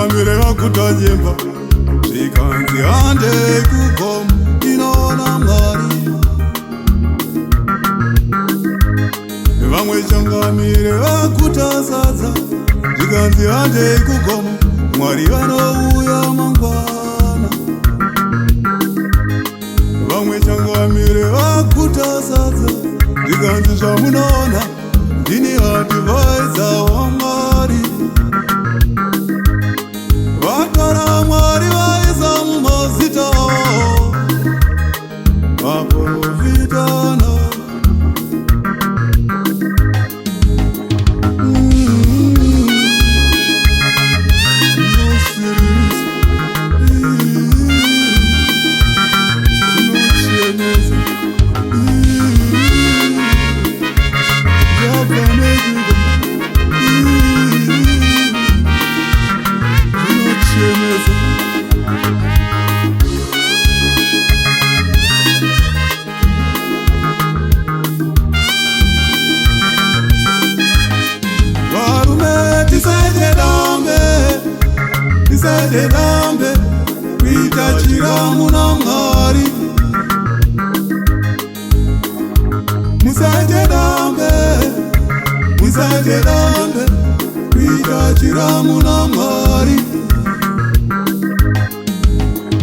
Chingamire vakutanyemba zvikanzi handei kugomo inoona Mwari. Vamwe changamire vakutasadza zvikanzi handei kugomo Mwari vanouya mangwana. Vamwe changamire vakutasadza zvikanzi zvamunoona ndini advisor waMwari. Vatora Mwari vaisa mumazita avo vaprofitana. Tisaite dambe kuita chiramu naMwari. Musaite dambe kuita chiramu naMwari.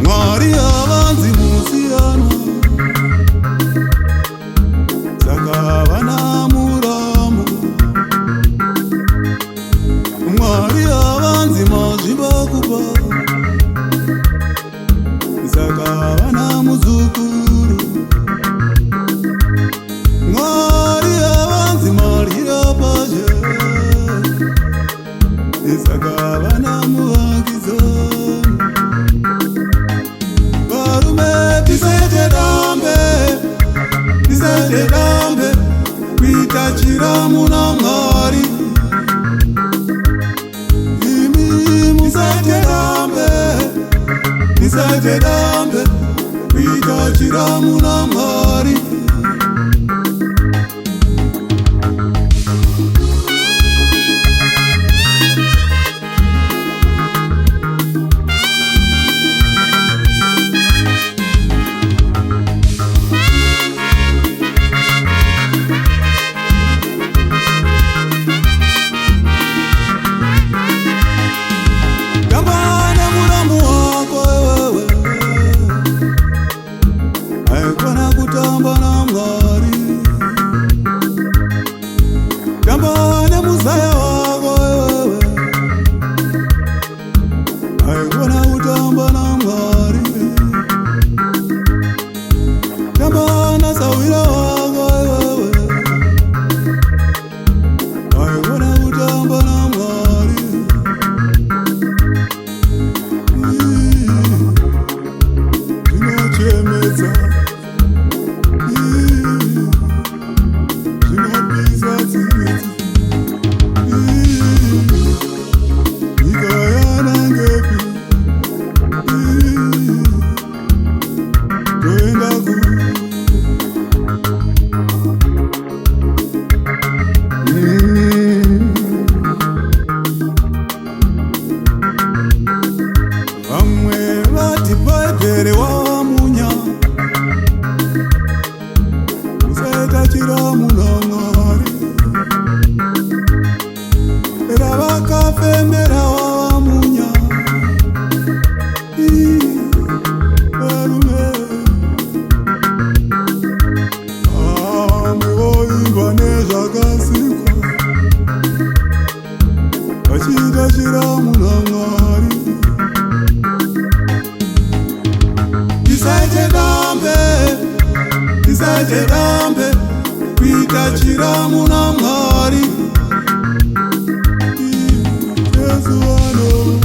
Mwari havanzi musiyanwa, saka havana muramo. Mwari havanzi mazvibakupa, saka havana muzukuru. Mwari havanzi maryira pashe, saka havana muvakizani. Varume tisaite dambe kuita chiramu naMwari. Tisaite dambe kuita chiramu naMwari. Tisaite dambe kuita chiramu naMwari. Yesu ano